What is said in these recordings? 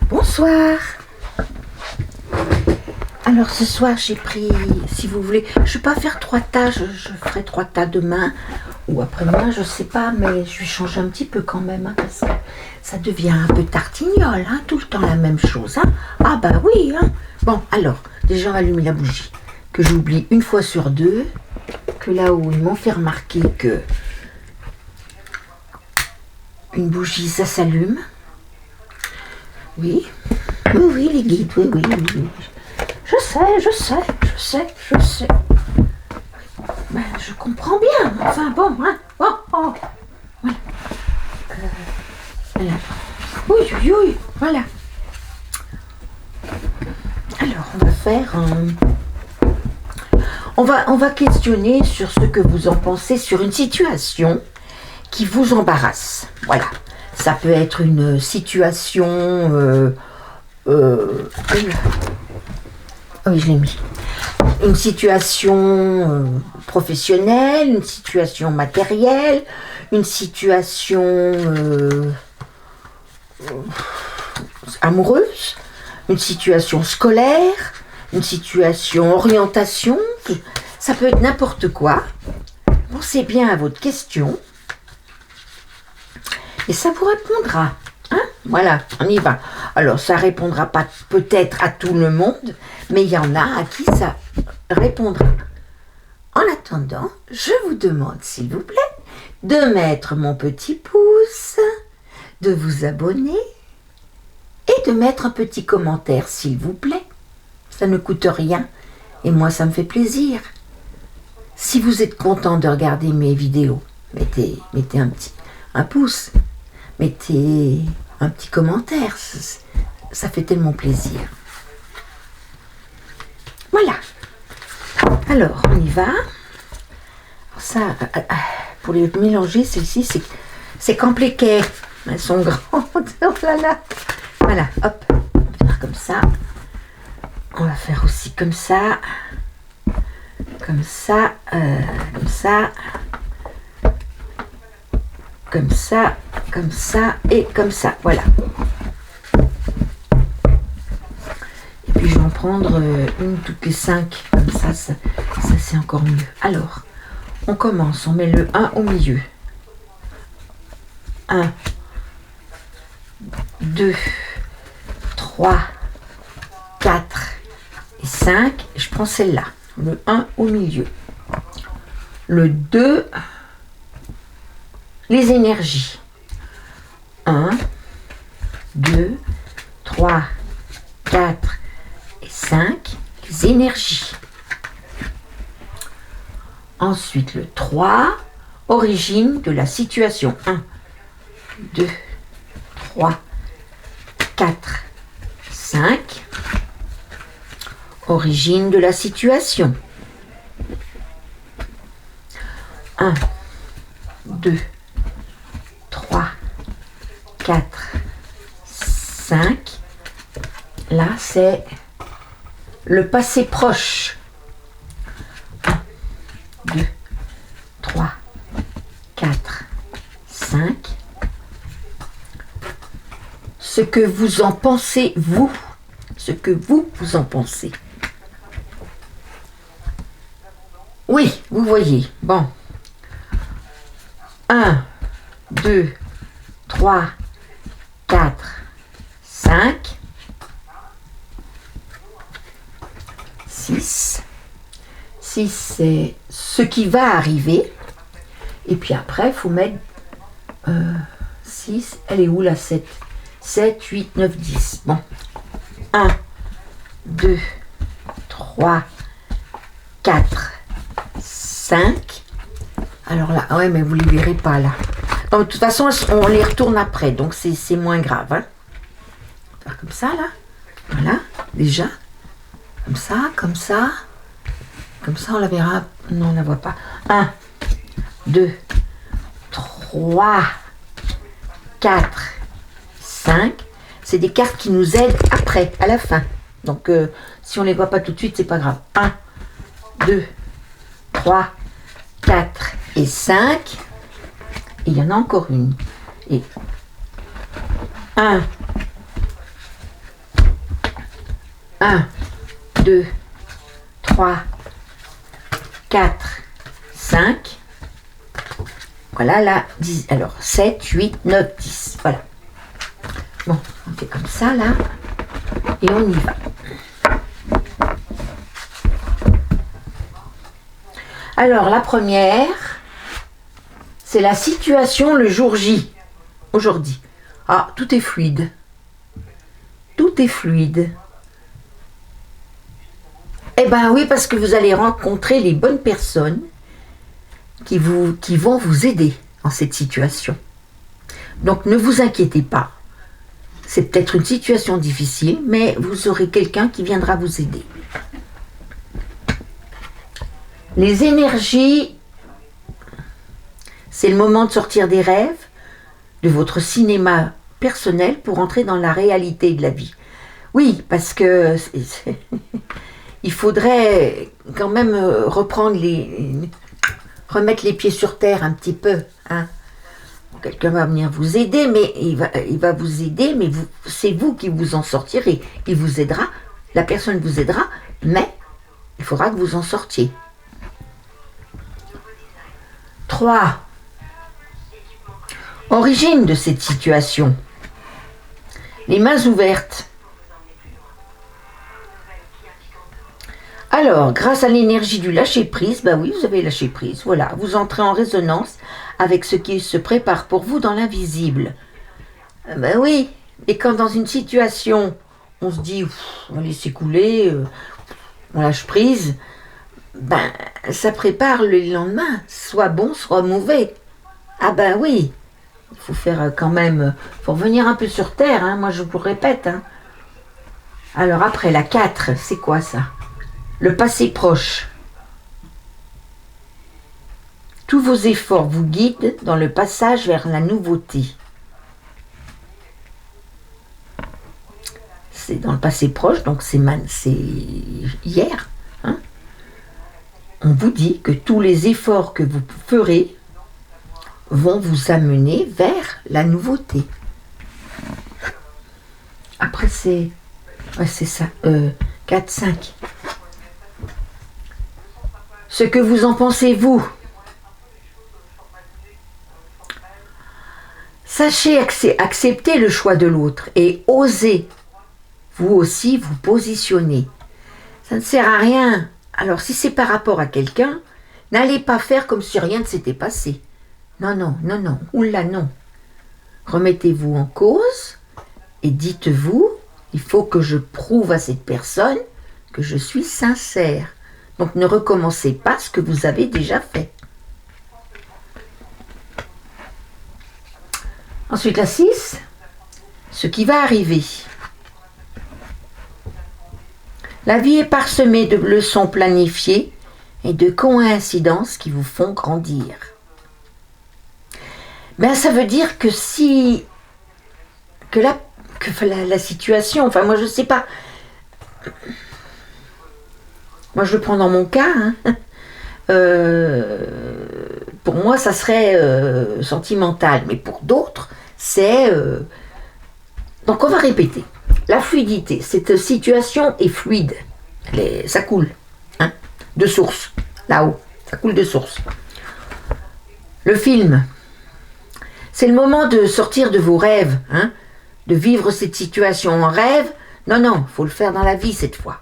Bonsoir. Alors ce soir j'ai pris, si vous voulez, je ne vais pas faire 3 tas, je ferai 3 tas demain ou après-demain, je sais pas, mais je vais changer un petit peu quand même, hein, parce que ça devient un peu tartignole, hein, tout le temps la même chose. Hein. Ah bah oui, hein. Bon, alors, déjà on va allumer la bougie, que j'oublie une fois sur deux, que là-haut ils m'ont fait remarquer que une bougie ça s'allume. Oui, oui, les guides, oui. Je sais. Ben, je comprends bien, enfin bon, hein. Oh. Voilà. Voilà. Oui, voilà. Alors, on va faire on va questionner sur ce que vous en pensez sur une situation qui vous embarrasse. Voilà. Ça peut être une situation... oui, je l'ai mis. Une situation professionnelle, une situation matérielle, une situation amoureuse, une situation scolaire, une situation orientation. Ça peut être n'importe quoi. Pensez bien à votre question et ça vous répondra. Hein? Voilà, on y va. Alors, ça répondra pas peut-être à tout le monde, mais il y en a à qui ça répondra. En attendant, je vous demande, s'il vous plaît, de mettre mon petit pouce, de vous abonner et de mettre un petit commentaire, s'il vous plaît. Ça ne coûte rien et moi, ça me fait plaisir. Si vous êtes content de regarder mes vidéos, mettez un pouce, mettez un petit commentaire, ça fait tellement plaisir. Voilà. Alors, on y va. Ça, pour les mélanger, celles-ci, c'est compliqué. Elles sont grandes. Oh là là. Voilà, hop. On va faire comme ça. On va faire aussi comme ça. Comme ça. Et comme ça. Voilà. Et puis, je vais en prendre une toutes les 5. Comme ça c'est encore mieux. Alors, on commence. On met le 1 au milieu. 1, 2, 3, 4 et 5. Et je prends celle-là. Le 1 au milieu. Le 2, les énergies. 1, 2, 3, 4 et 5. Les énergies. Ensuite, le 3, origine de la situation. 1, 2, 3, 4, 5. Origine de la situation. 1, 2, 3, 4, 5. Là, c'est le passé proche. 1, 2, 3, 4, 5. Ce que vous en pensez, vous. Ce que vous en pensez. Oui, vous voyez. Bon. 1, 2, 3, 4, 5. 6. 6, c'est ce qui va arriver. Et puis après, il faut mettre 6. Elle est où la 7 ? 7, 8, 9, 10. Bon. 1, 2, 3, 4, 5. Alors là, ouais, mais vous ne les verrez pas là. Donc, de toute façon, on les retourne après, donc c'est moins grave. Hein. Faire comme ça, là. Voilà, déjà. Comme ça. Comme ça, on la verra. Non, on ne la voit pas. 1, 2, 3, 4, 5. C'est des cartes qui nous aident après, à la fin. Donc, si on ne les voit pas tout de suite, c'est pas grave. 1, 2, 3, 4 et 5. Et il y en a encore une. Et 1, 1, 2, 3, 4, 5. Voilà, là, 10. Alors, 7, 8, 9, 10. Voilà. Bon, on fait comme ça, là. Et on y va. Alors, la première, c'est la situation le jour J. Aujourd'hui. Ah, tout est fluide. Tout est fluide. Eh bien oui, parce que vous allez rencontrer les bonnes personnes qui vont vous aider en cette situation. Donc ne vous inquiétez pas. C'est peut-être une situation difficile, mais vous aurez quelqu'un qui viendra vous aider. Les énergies, c'est le moment de sortir des rêves, de votre cinéma personnel pour entrer dans la réalité de la vie. Oui, parce que il faudrait quand même remettre les pieds sur terre un petit peu. Hein. Quelqu'un va venir vous aider, mais il va vous aider, mais c'est vous qui vous en sortirez. Il vous aidera, la personne vous aidera, mais il faudra que vous en sortiez. 3. Origine de cette situation. Les mains ouvertes. Alors, grâce à l'énergie du lâcher-prise, bah oui, vous avez lâché prise, voilà. Vous entrez en résonance avec ce qui se prépare pour vous dans l'invisible. Ben oui, et quand dans une situation, on se dit, on va laisser couler, on lâche prise, ben ça prépare le lendemain, soit bon, soit mauvais. Ah ben oui, il faut faire quand même, faut revenir un peu sur terre, hein, moi je vous répète. Hein. Alors après, la 4, c'est quoi ça? Le passé proche. Tous vos efforts vous guident dans le passage vers la nouveauté. C'est dans le passé proche, donc c'est hier. Hein. On vous dit que tous les efforts que vous ferez vont vous amener vers la nouveauté. Après, c'est ça. 4, 5. Ce que vous en pensez, vous. Sachez accepter le choix de l'autre et osez vous aussi vous positionner. Ça ne sert à rien. Alors si c'est par rapport à quelqu'un, n'allez pas faire comme si rien ne s'était passé. Non, non, non, non. Oula, non. Remettez-vous en cause et dites-vous, il faut que je prouve à cette personne que je suis sincère. Donc ne recommencez pas ce que vous avez déjà fait. Ensuite la 6, ce qui va arriver. La vie est parsemée de leçons planifiées et de coïncidences qui vous font grandir. Ben ça veut dire que la situation, enfin moi je sais pas. Moi je le prends dans mon cas. Hein. Pour moi ça serait sentimental, mais pour d'autres c'est... Donc on va répéter. La fluidité, cette situation est fluide. Ça coule. Hein, de source. Là-haut. Ça coule de source. Le film. C'est le moment de sortir de vos rêves. Hein, de vivre cette situation en rêve. Non, non, il faut le faire dans la vie cette fois.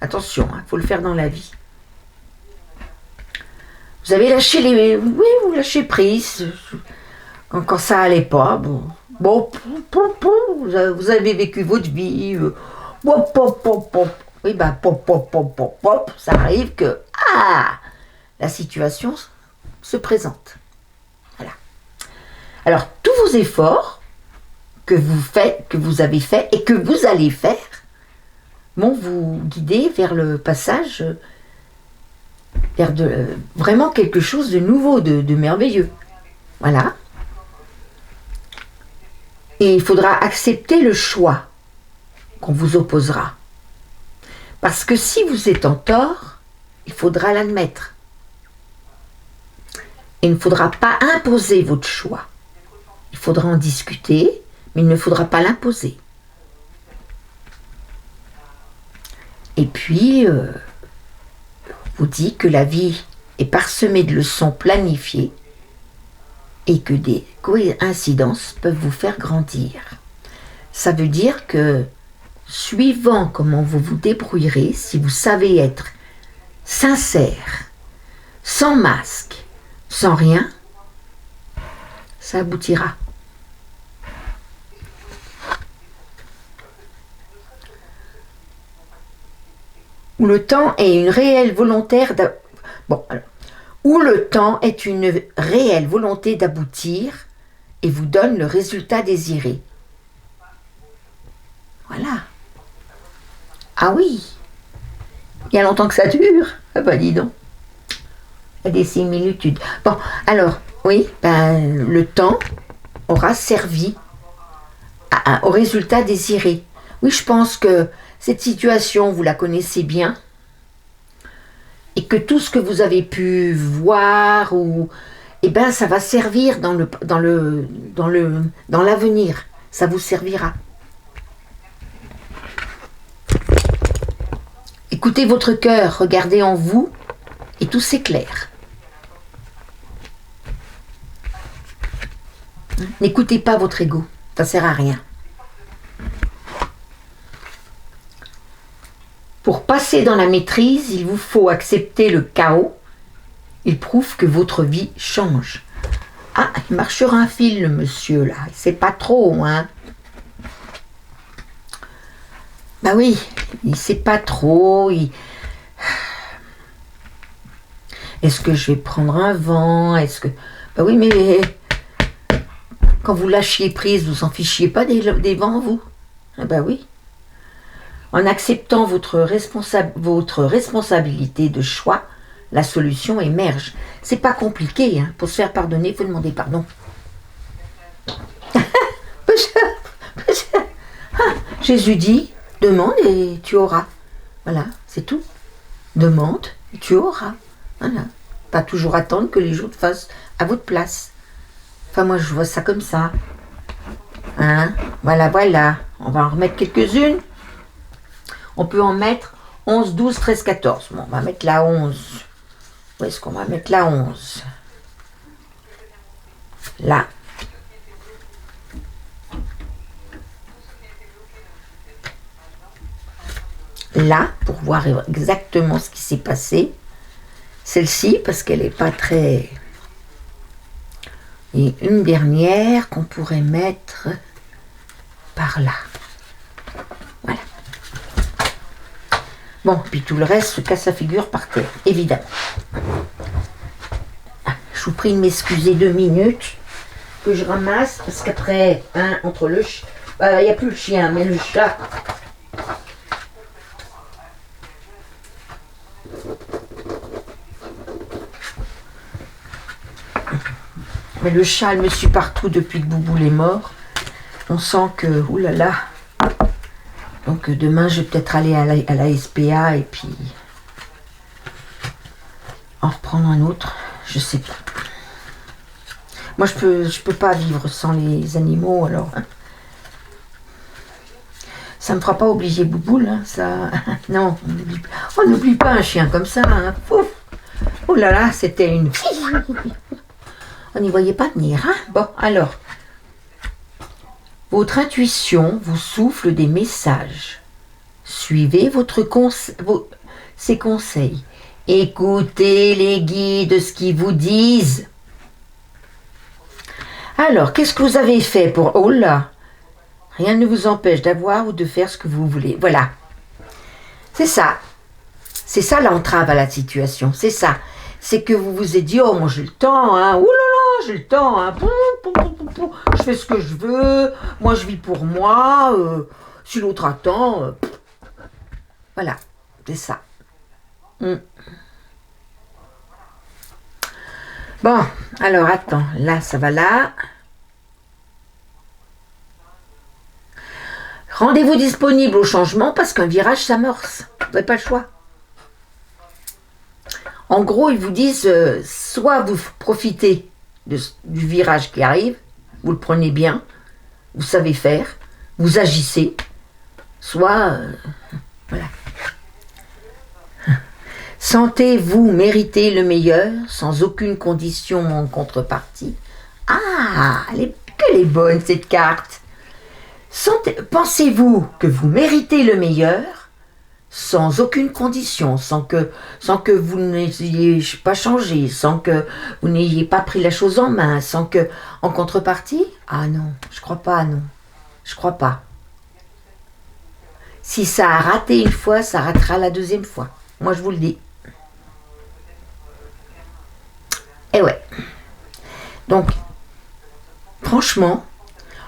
Attention, il faut le faire dans la vie. Vous avez lâché oui, vous lâchez prise. Quand ça allait pas, bon, vous avez vécu votre vie. Oui, ça arrive que la situation se présente. Voilà. Alors, tous vos efforts que vous avez fait et que vous allez faire, vont vous guider vers le passage vers vraiment quelque chose de nouveau, de merveilleux. Voilà. Et il faudra accepter le choix qu'on vous opposera. Parce que si vous êtes en tort, il faudra l'admettre. Et il ne faudra pas imposer votre choix. Il faudra en discuter, mais il ne faudra pas l'imposer. Et puis, vous dit que la vie est parsemée de leçons planifiées et que des coïncidences peuvent vous faire grandir. Ça veut dire que, suivant comment vous vous débrouillerez, si vous savez être sincère, sans masque, sans rien, ça aboutira. Où le temps est une réelle volontaire où le temps est une réelle volonté d'aboutir et vous donne le résultat désiré. Voilà. Ah oui, il y a longtemps que ça dure. Ah bah dis donc. Il y a des similitudes. Bon, alors, oui, le temps aura servi au résultat désiré. Oui, je pense que cette situation, vous la connaissez bien. Et que tout ce que vous avez pu voir, ça va servir dans l'avenir. Ça vous servira. Écoutez votre cœur, regardez en vous, et tout s'éclaire. N'écoutez pas votre ego, ça ne sert à rien. Pour passer dans la maîtrise, il vous faut accepter le chaos. Il prouve que votre vie change. Ah, il marche sur un fil, le monsieur, là. Il sait pas trop, hein. Bah oui, il sait pas trop. Est-ce que je vais prendre un vent? Bah oui, mais quand vous lâchiez prise, vous en fichiez pas des vents, vous? Ah bah oui. En acceptant votre responsabilité de choix, la solution émerge. C'est pas compliqué, hein. Pour se faire pardonner, il faut demander pardon. Jésus dit, demande et tu auras. Voilà, c'est tout. Demande et tu auras. Voilà. Pas toujours attendre que les jours te fassent à votre place. Enfin, moi, je vois ça comme ça. Hein? Voilà. On va en remettre quelques-unes. On peut en mettre 11, 12, 13, 14. Bon, on va mettre la 11. Où est-ce qu'on va mettre la 11? Là. Là, pour voir exactement ce qui s'est passé. Celle-ci, parce qu'elle n'est pas très... Et une dernière qu'on pourrait mettre par là. Voilà. Bon, puis tout le reste se casse la figure par terre, évidemment. Je vous prie de m'excuser 2 minutes que je ramasse, parce qu'après, entre le chien... Il n'y a plus le chien, mais le chat... Mais le chat, elle me suit partout depuis que Bouboule est mort. On sent que, oulala. Donc demain, je vais peut-être aller à la SPA et puis en reprendre un autre. Je sais pas. Moi, je peux pas vivre sans les animaux, alors. Ça me fera pas oublier Bouboule, hein, ça. Non, on n'oublie pas un chien comme ça. Hein. Ouf. Oh là là, c'était une... On n'y voyait pas venir, hein? Bon, alors. Votre intuition vous souffle des messages. Suivez ses conseils. Écoutez les guides, ce qu'ils vous disent. Alors, qu'est-ce que vous avez fait pour... Oh là! Rien ne vous empêche d'avoir ou de faire ce que vous voulez. Voilà. C'est ça. C'est ça l'entrave à la situation. C'est ça. C'est que vous vous êtes dit, oh, moi j'ai le temps, hein. Ouh là là, j'ai le temps, hein. Je fais ce que je veux. Moi, je vis pour moi. Si l'autre attend... Voilà. C'est ça. Bon, alors, attends. Là, ça va là. Rendez-vous disponible au changement parce qu'un virage s'amorce. Vous n'avez pas le choix. En gros, ils vous disent, soit vous profitez du virage qui arrive, vous le prenez bien, vous savez faire, vous agissez, soit... voilà. Sentez-vous mériter le meilleur sans aucune condition en contrepartie? Ah, qu'elle est bonne cette carte. Pensez-vous que vous méritez le meilleur sans aucune condition, sans que vous n'ayez pas changé, sans que vous n'ayez pas pris la chose en main, sans que, en contrepartie? Ah non, je crois pas, non. Je crois pas. Si ça a raté une fois, ça ratera la deuxième fois. Moi, je vous le dis. Et ouais. Donc, franchement,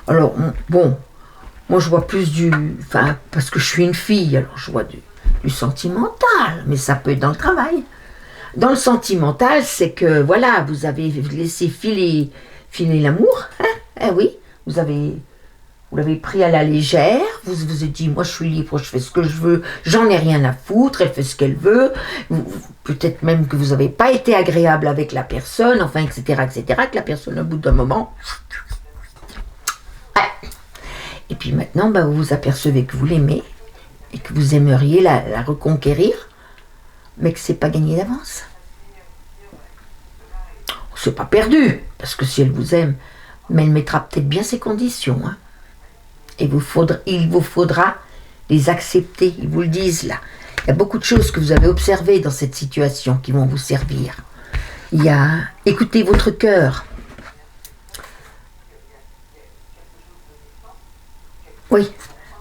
alors, bon, moi, je vois plus enfin, parce que je suis une fille, alors je vois du sentimental, mais ça peut être dans le travail. Dans le sentimental, c'est que, voilà, vous avez laissé filer l'amour, hein, eh oui, vous l'avez pris à la légère, vous vous êtes dit, moi je suis libre, je fais ce que je veux, j'en ai rien à foutre, elle fait ce qu'elle veut, peut-être même que vous n'avez pas été agréable avec la personne, enfin, etc., que la personne, au bout d'un moment... Ouais. Et puis maintenant, vous vous apercevez que vous l'aimez, et que vous aimeriez la reconquérir, mais que c'est pas gagné d'avance. C'est pas perdu, parce que si elle vous aime, mais elle mettra peut-être bien ses conditions, hein. Et il vous faudra les accepter, ils vous le disent là. Il y a beaucoup de choses que vous avez observées dans cette situation qui vont vous servir. Il y a écoutez votre cœur. Oui,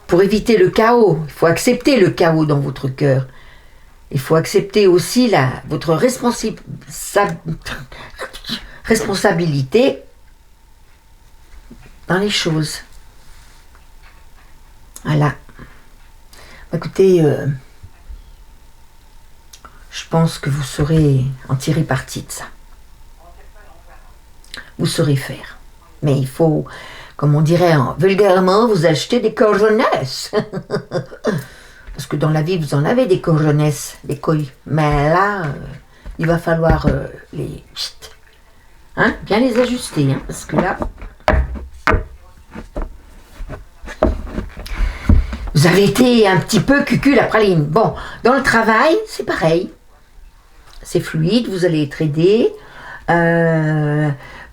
pour éviter le chaos, il faut accepter le chaos dans votre cœur. Il faut accepter aussi votre responsabilité dans les choses. Voilà. Écoutez, je pense que vous saurez en tirer parti de ça. Vous saurez faire. Mais il faut, comme on dirait vulgairement, vous acheter des cojones. Parce que dans la vie, vous en avez des cojones, des couilles. Mais là, il va falloir bien les ajuster. Hein, parce que là... Vous avez été un petit peu cucul la praline. Bon, dans le travail, c'est pareil. C'est fluide, vous allez être aidé.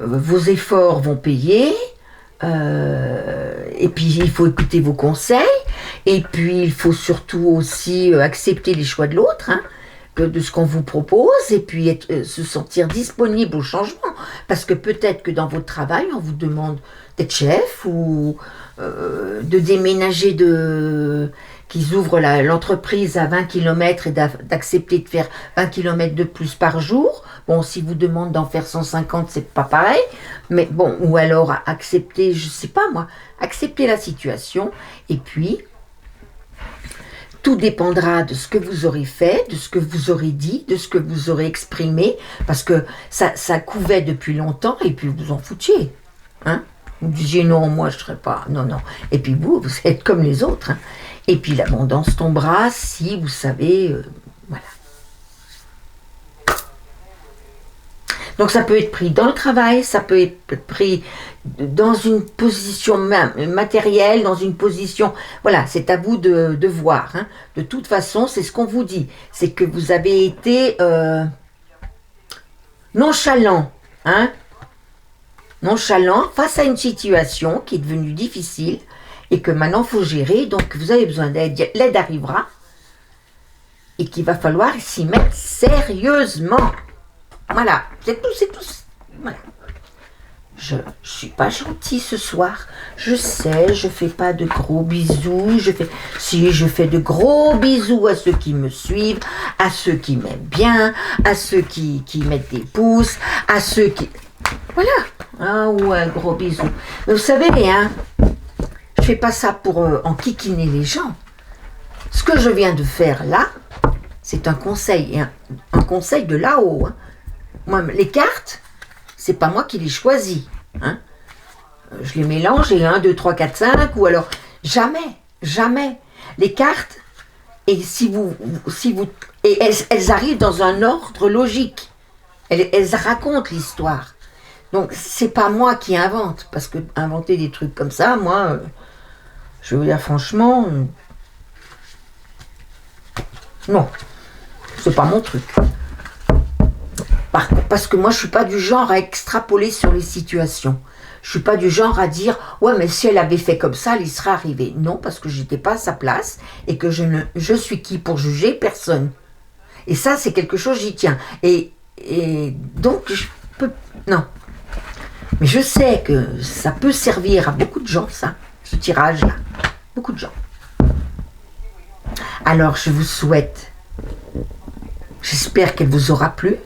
Vos efforts vont payer. Et puis, il faut écouter vos conseils. Et puis, il faut surtout aussi accepter les choix de l'autre, hein, de ce qu'on vous propose. Et puis, se sentir disponible au changement. Parce que peut-être que dans votre travail, on vous demande d'être chef ou... de déménager, qu'ils ouvrent l'entreprise à 20 km et d'accepter de faire 20 km de plus par jour. Bon, si vous demandent d'en faire 150, c'est pas pareil. Mais bon, ou alors accepter, je sais pas moi, accepter la situation. Et puis, tout dépendra de ce que vous aurez fait, de ce que vous aurez dit, de ce que vous aurez exprimé. Parce que ça couvait depuis longtemps et puis vous en foutiez. Hein? Vous disiez non, moi je ne serais pas. Non. Et puis vous êtes comme les autres. Hein. Et puis l'abondance tombera si vous savez. Voilà. Donc ça peut être pris dans le travail, ça peut être pris dans une position matérielle, dans une position... Voilà, c'est à vous de voir. Hein. De toute façon, c'est ce qu'on vous dit. C'est que vous avez été nonchalant. Hein. Nonchalant face à une situation qui est devenue difficile et que maintenant il faut gérer, donc vous avez besoin d'aide, l'aide arrivera et qu'il va falloir s'y mettre sérieusement. Voilà, c'est tout. Voilà. Je suis pas gentille ce soir, je sais, je fais pas de gros bisous, je fais de gros bisous à ceux qui me suivent, à ceux qui m'aiment bien, à ceux qui mettent des pouces, à ceux qui... Voilà. Ah ouais, gros bisous. Mais vous savez, hein, je fais pas ça pour enquiquiner les gens. Ce que je viens de faire là, c'est un conseil, hein, un conseil de là-haut. Hein. Moi, les cartes, c'est pas moi qui les choisis. Hein. Je les mélange et 1, 2, 3, 4, 5, ou alors jamais. Les cartes, et et elles arrivent dans un ordre logique. Elles racontent l'histoire. Donc, c'est pas moi qui invente, parce que inventer des trucs comme ça, moi, je veux dire franchement, non, c'est pas mon truc. Parce que moi, je suis pas du genre à extrapoler sur les situations. Je suis pas du genre à dire ouais, mais si elle avait fait comme ça, elle y serait arrivée. Non, parce que j'étais pas à sa place et que je suis qui pour juger? Personne. Et ça, c'est quelque chose, j'y tiens. Et donc, je peux... Non. Mais je sais que ça peut servir à beaucoup de gens, ça, ce tirage-là. Beaucoup de gens. Alors, je vous souhaite, j'espère qu'elle vous aura plu,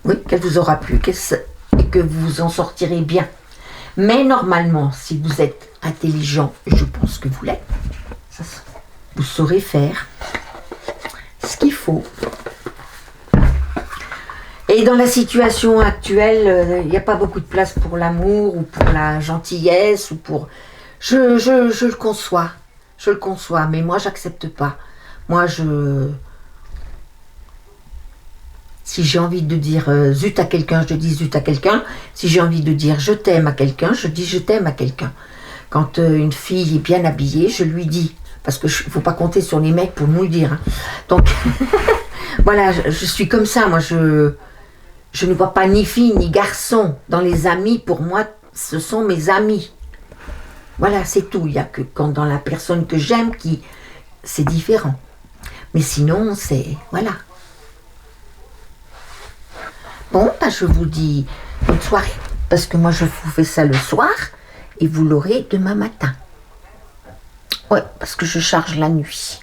oui, qu'elle vous aura plu, et que vous en sortirez bien. Mais normalement, si vous êtes intelligent, et je pense que vous l'êtes, vous saurez faire ce qu'il faut. Et dans la situation actuelle, il n'y a pas beaucoup de place pour l'amour ou pour la gentillesse ou pour... Je le conçois. Je le conçois, mais moi, j'accepte pas. Moi, si j'ai envie de dire zut à quelqu'un, je dis zut à quelqu'un. Si j'ai envie de dire je t'aime à quelqu'un, je dis je t'aime à quelqu'un. Quand une fille est bien habillée, je lui dis. Parce qu'il ne faut pas compter sur les mecs pour nous le dire. Hein. Donc, voilà, je suis comme ça. Moi, je ne vois pas ni fille ni garçon. Dans les amis, pour moi, ce sont mes amis. Voilà, c'est tout. Il n'y a que quand dans la personne que j'aime, c'est différent. Mais sinon, c'est... Voilà. Bon, bah, je vous dis bonne soirée. Parce que moi, je vous fais ça le soir. Et vous l'aurez demain matin. Ouais, parce que je charge la nuit.